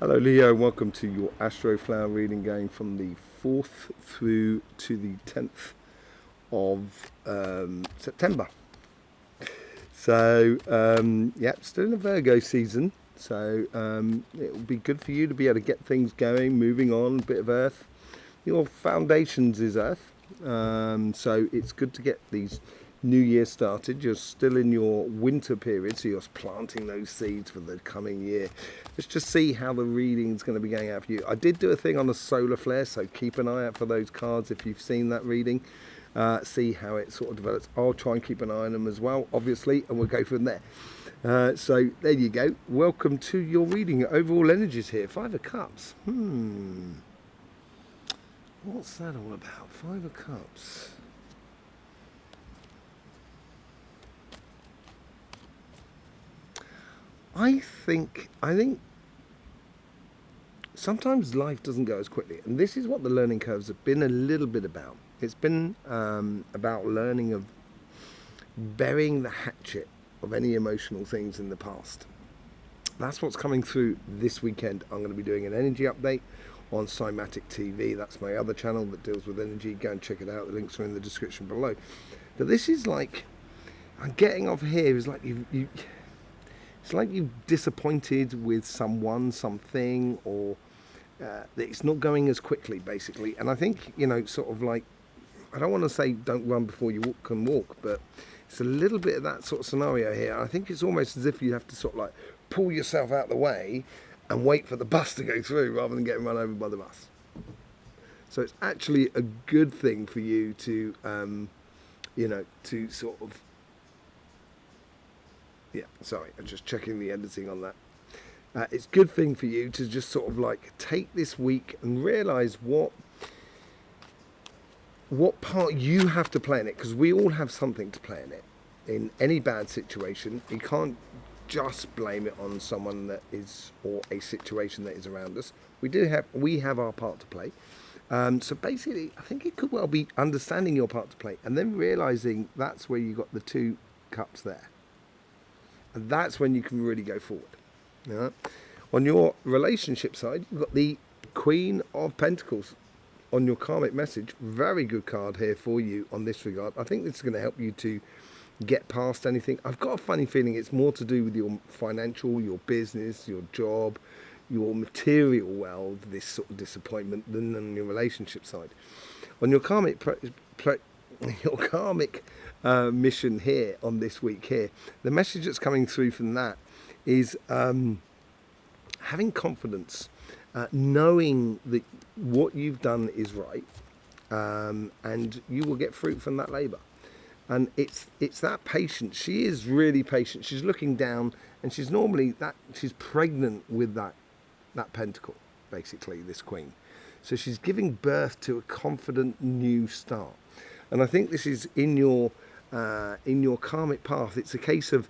Hello Leo, welcome to your Astroflower reading going from the 4th through to the 10th of September. So, still in the Virgo season, so it will be good for you to be able to get things going, moving on, a bit of Earth. Your foundations is Earth, so it's good to get these New Year started. You're still in your winter period, so you're planting those seeds for the coming year. Let's just see how the reading's going to be going out for you. I did do a thing on a solar flare, so keep an eye out for those cards if you've seen that reading. See how it sort of develops. I'll try and keep an eye on them as well, obviously, and we'll go from there. So there you go. Welcome to your reading. Overall energies here. Five of Cups. What's that all about? Five of Cups. I think sometimes life doesn't go as quickly, and this is what the learning curves have been a little bit about. It's been about learning of burying the hatchet of any emotional things in the past. That's what's coming through this weekend. I'm going to be doing an energy update on Cymatic TV. That's my other channel that deals with energy. Go and check it out. The links are in the description below. But this is like, I'm getting off here is like it's like you've disappointed with someone, something, or that it's not going as quickly, basically. And I think, sort of like, I don't want to say don't run before you can walk, but it's a little bit of that sort of scenario here. I think it's almost as if you have to sort of like pull yourself out of the way and wait for the bus to go through rather than getting run over by the bus. So it's actually a good thing for you to, to sort of, I'm just checking the editing on that. It's a good thing for you to just sort of like take this week and realise what part you have to play in it, because we all have something to play in it. In any bad situation, you can't just blame it on someone that is, or a situation that is around us. We have our part to play. So basically, I think it could well be understanding your part to play and then realising that's where you got the two cups there. And that's when you can really go forward. Yeah. On your relationship side, you've got the Queen of Pentacles on your karmic message. Very good card here for you on this regard. I think this is going to help you to get past anything. I've got a funny feeling it's more to do with your financial, your business, your job, your material world, this sort of disappointment, than on your relationship side. On your karmic mission here on this week here, the message that's coming through from that is having confidence, knowing that what you've done is right, and you will get fruit from that labour. And it's that patience. She is really patient. She's looking down, and she's pregnant with that pentacle, basically, this queen. So she's giving birth to a confident new start. And I think this is in your karmic path. It's a case of,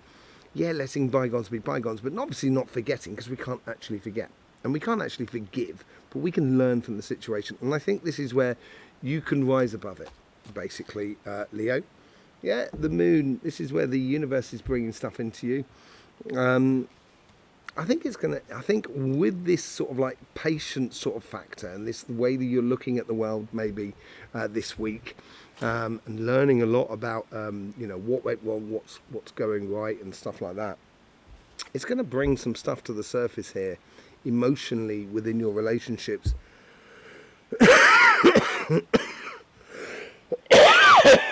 letting bygones be bygones, but obviously not forgetting, because we can't actually forget. And we can't actually forgive, but we can learn from the situation. And I think this is where you can rise above it, basically, Leo. Yeah, the moon, this is where the universe is bringing stuff into you. I think with this sort of like patient sort of factor, and this the way that you're looking at the world maybe this week, and learning a lot about what went wrong, what's going right, and stuff like that. It's going to bring some stuff to the surface here, emotionally, within your relationships.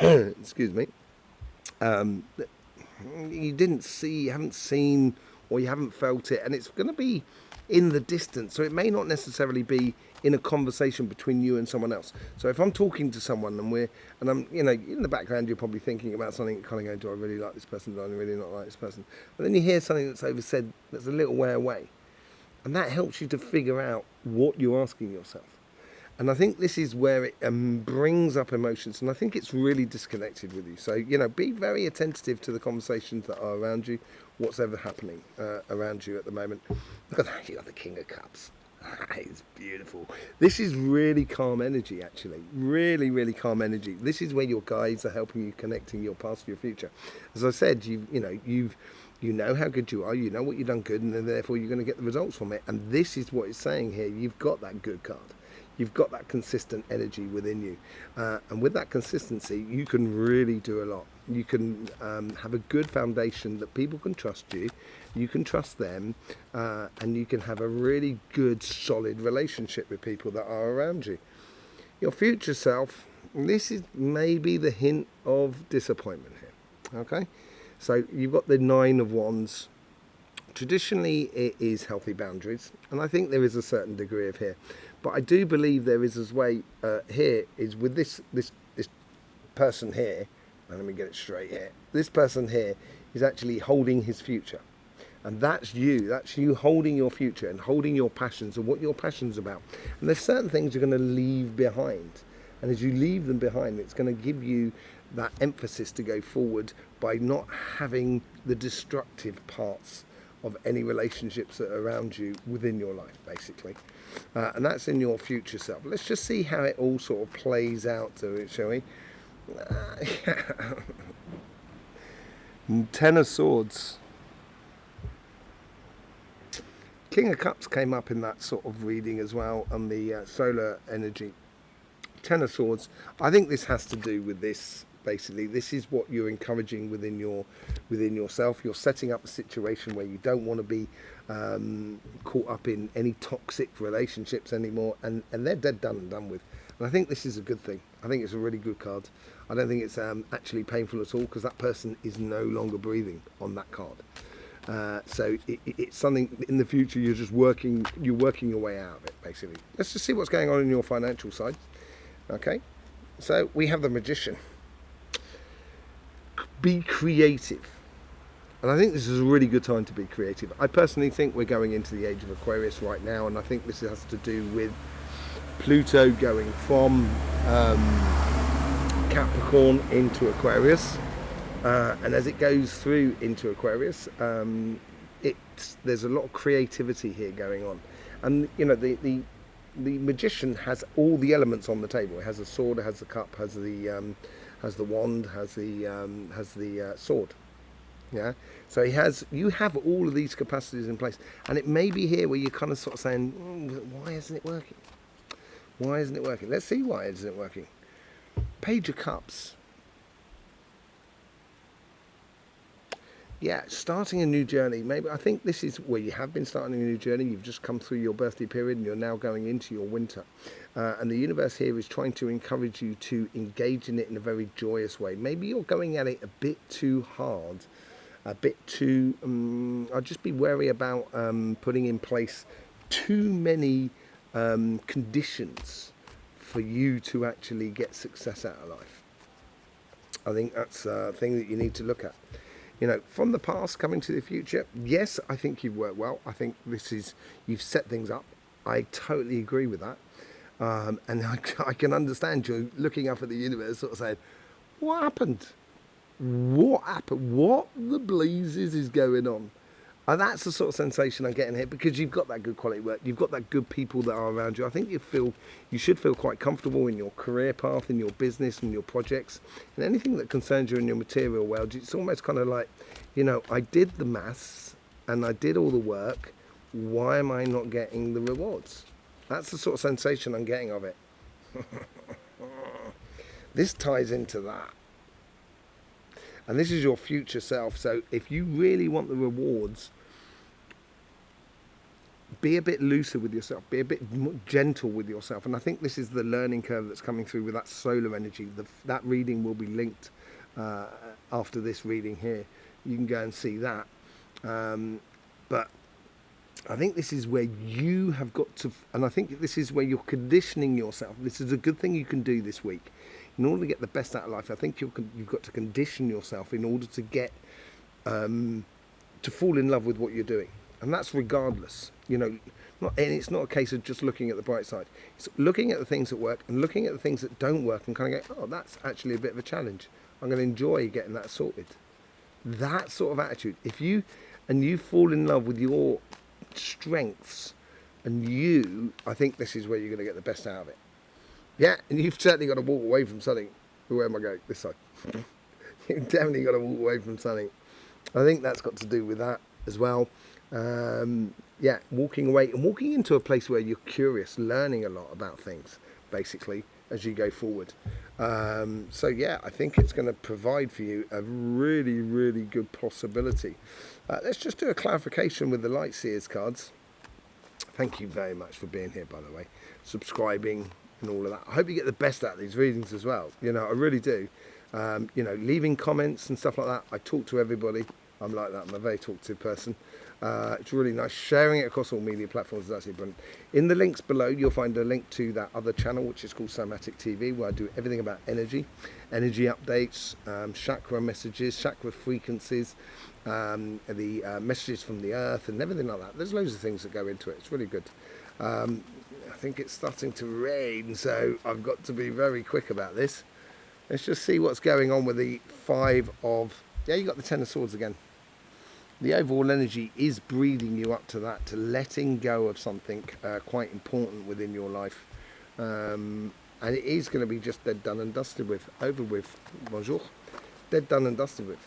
Excuse me. You haven't seen, or you haven't felt it, and it's going to be in the distance. So it may not necessarily be in a conversation between you and someone else. So if I'm talking to someone and I'm, in the background, you're probably thinking about something, kind of going, do I really like this person? Do I really not like this person? But then you hear something that's oversaid that's a little way away. And that helps you to figure out what you're asking yourself. And I think this is where it brings up emotions, and I think it's really disconnected with you. So, be very attentive to the conversations that are around you, what's ever happening around you at the moment. Look at that, you got the King of Cups. It's beautiful. This is really calm energy, actually. Really, really calm energy. This is where your guides are helping you, connecting your past to your future. As I said, you've You know how good you are, you know what you've done good, and then therefore you're going to get the results from it. And this is what it's saying here. You've got that good card. You've got that consistent energy within you. And with that consistency, you can really do a lot. You can have a good foundation that people can trust you. You can trust them. And you can have a really good, solid relationship with people that are around you. Your future self, this is maybe the hint of disappointment here. Okay? So you've got the Nine of Wands. Traditionally, it is healthy boundaries, and I think there is a certain degree of here. But I do believe there is as way here is with this person here. And let me get it straight here. This person here is actually holding his future, and that's you. That's you holding your future and holding your passions and what your passion's about. And there's certain things you're going to leave behind, and as you leave them behind, it's going to give you that emphasis to go forward by not having the destructive parts of any relationships that are around you within your life, basically. And that's in your future self. Let's just see how it all sort of plays out to it, shall we? Ten of Swords. King of Cups came up in that sort of reading as well, on the solar energy. Ten of Swords. I think this has to do with this. Basically, this is what you're encouraging within yourself. You're setting up a situation where you don't want to be caught up in any toxic relationships anymore, and they're dead done and done with. And I think this is a good thing. I think it's a really good card. I don't think it's actually painful at all, because that person is no longer breathing on that card. So it's something in the future you're just working your way out of it, basically. Let's just see what's going on in your financial side. Okay, so we have the Magician. Be creative. And I think this is a really good time to be creative. I personally think we're going into the age of Aquarius right now, and I think this has to do with Pluto going from Capricorn into Aquarius. And as it goes through into Aquarius, there's a lot of creativity here going on. And, you know, the Magician has all the elements on the table. It has a sword, it has the cup, has the wand, has the sword. Yeah. So you have all of these capacities in place, and it may be here where you're kind of sort of saying, why isn't it working? Why isn't it working? Let's see why isn't it working. Page of Cups. Yeah, starting a new journey. Maybe I think this is where you have been starting a new journey. You've just come through your birthday period and you're now going into your winter. And the universe here is trying to encourage you to engage in it in a very joyous way. Maybe you're going at it a bit too hard, a bit too... I'd just be wary about putting in place too many conditions for you to actually get success out of life. I think that's a thing that you need to look at. You know, from the past coming to the future, yes, I think you've worked well. I think you've set things up. I totally agree with that. And I can understand you looking up at the universe sort of saying, what happened? What happened? What the blazes is going on? And that's the sort of sensation I'm getting here, because you've got that good quality work. You've got that good people that are around you. I think you should feel quite comfortable in your career path, in your business, and your projects, and anything that concerns you in your material world. It's almost kind of like, you know, I did the maths and I did all the work. Why am I not getting the rewards? That's the sort of sensation I'm getting of it. This ties into that. And this is your future self. So if you really want the rewards, be a bit looser with yourself, be a bit more gentle with yourself. And I think this is the learning curve that's coming through with that solar energy. That reading will be linked after this reading here. You can go and see that. But I think this is where you have got to, and I think this is where you're conditioning yourself. This is a good thing you can do this week. In order to get the best out of life, I think you've got to condition yourself in order to get, to fall in love with what you're doing. And that's regardless, you know, and it's not a case of just looking at the bright side. It's looking at the things that work and looking at the things that don't work and kind of go, oh, that's actually a bit of a challenge. I'm going to enjoy getting that sorted. That sort of attitude. If you fall in love with your strengths and I think this is where you're going to get the best out of it. Yeah, and you've certainly got to walk away from something. Where am I going? This side. You've definitely got to walk away from something I think that's got to do with that as well. Yeah, walking away and walking into a place where you're curious, learning a lot about things, basically, as you go forward. So yeah, I think it's going to provide for you a really, really good possibility. Let's just do a clarification with the Light Seers cards. Thank you very much for being here, by the way, subscribing and all of that. I hope you get the best out of these readings as well. You know, I really do. You know, leaving comments and stuff like that. I talk to everybody. I'm like that. I'm a very talkative person. It's really nice. Sharing it across all media platforms is actually brilliant. In the links below, you'll find a link to that other channel, which is called Somatic TV, where I do everything about energy updates, chakra messages, chakra frequencies, the messages from the earth and everything like that. There's loads of things that go into it. It's really good. I think it's starting to rain, so I've got to be very quick about this. Let's just see what's going on with the 5 of... Yeah, you got the 10 of Swords again. The overall energy is breathing you up to that, to letting go of something quite important within your life. And it is going to be just dead, done and dusted with. Over with. Bonjour. Dead, done and dusted with.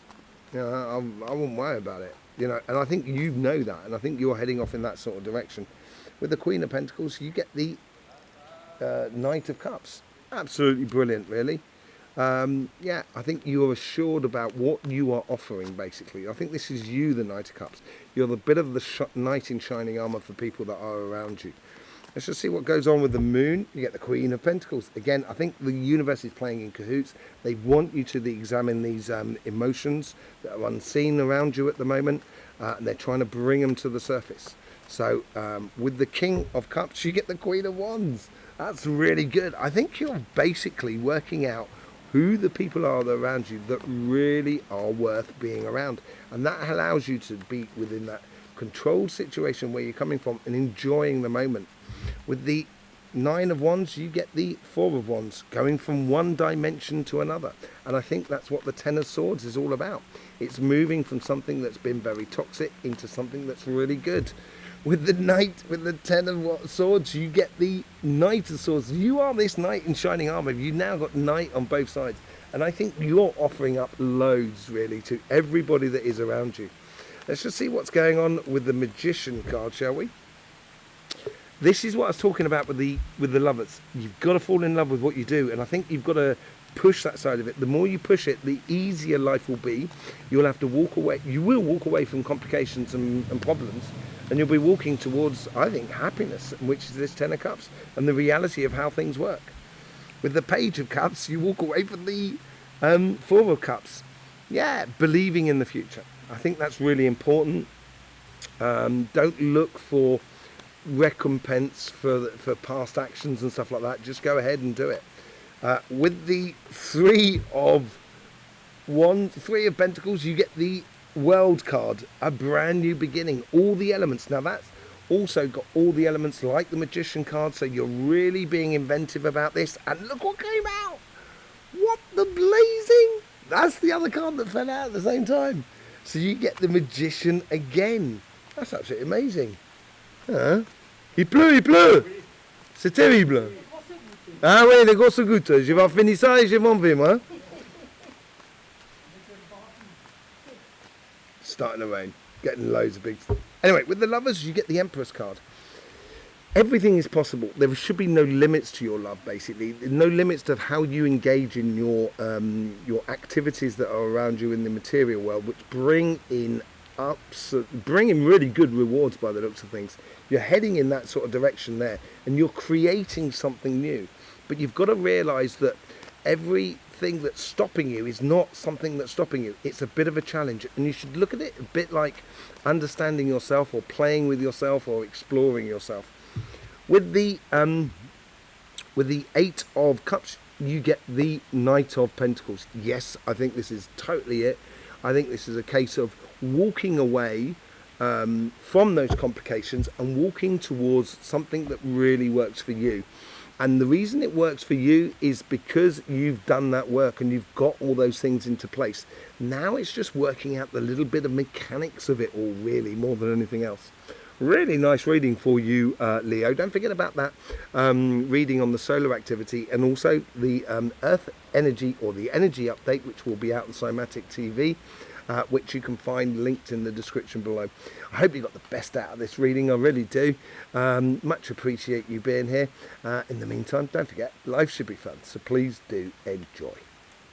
You know, I wouldn't worry about it. You know, and I think you know that, and I think you're heading off in that sort of direction. With the Queen of Pentacles, you get the Knight of Cups. Absolutely brilliant, really. Yeah, I think you're assured about what you are offering, basically. I think this is you, the Knight of Cups. You're the bit of the knight in shining armour for people that are around you. Let's just see what goes on with the Moon. You get the Queen of Pentacles. Again, I think the universe is playing in cahoots. They want you to examine these emotions that are unseen around you at the moment, and they're trying to bring them to the surface. So with the King of Cups, you get the Queen of Wands. That's really good. I think you're basically working out who the people are that are around you that really are worth being around. And that allows you to be within that controlled situation where you're coming from and enjoying the moment. With the 9 of Wands, you get the 4 of Wands, going from one dimension to another. And I think that's what the 10 of Swords is all about. It's moving from something that's been very toxic into something that's really good. With the Knight, with the 10 of Swords, you get the Knight of Swords. You are this knight in shining armour. You've now got knight on both sides. And I think you're offering up loads, really, to everybody that is around you. Let's just see what's going on with the Magician card, shall we? This is what I was talking about with the Lovers. You've got to fall in love with what you do. And I think you've got to push that side of it. The more you push it, the easier life will be. You'll have to walk away. You will walk away from complications and problems. And you'll be walking towards, I think, happiness, which is this 10 of Cups, and the reality of how things work. With the Page of Cups, you walk away from the 4 of Cups. Yeah, believing in the future. I think that's really important. Don't look for recompense for past actions and stuff like that. Just go ahead and do it. With the 3 of Pentacles, you get the World card, a brand new beginning, all the elements. Now that's also got all the elements like the Magician card, so you're really being inventive about this. And look what came out. What the blazing. That's the other card that fell out at the same time. So you get the Magician again. That's absolutely amazing. Hein? Il pleut. C'est terrible. Ah oui, des grosses gouttes. Je vais finir ça et je m'en vais, moi. Starting to rain, getting loads of big... Anyway, with the Lovers, you get the Empress card. Everything is possible. There should be no limits to your love, basically. No limits to how you engage in your activities that are around you in the material world, which bring in really good rewards by the looks of things. You're heading in that sort of direction there, and you're creating something new. But you've got to realise that everything that's stopping you is not something that's stopping you. It's a bit of a challenge, and you should look at it a bit like understanding yourself or playing with yourself or exploring yourself. With the 8 of Cups, you get the Knight of Pentacles. Yes, I think this is totally it. I think this is a case of walking away from those complications and walking towards something that really works for you. And the reason it works for you is because you've done that work and you've got all those things into place. Now it's just working out the little bit of mechanics of it all, really, more than anything else. Really nice reading for you, Leo. Don't forget about that reading on the solar activity, and also the Earth energy, or the energy update, which will be out on Somatic TV. which you can find linked in the description below. I hope you got the best out of this reading, I really do. Much appreciate you being here. In the meantime, don't forget, life should be fun, so please do enjoy.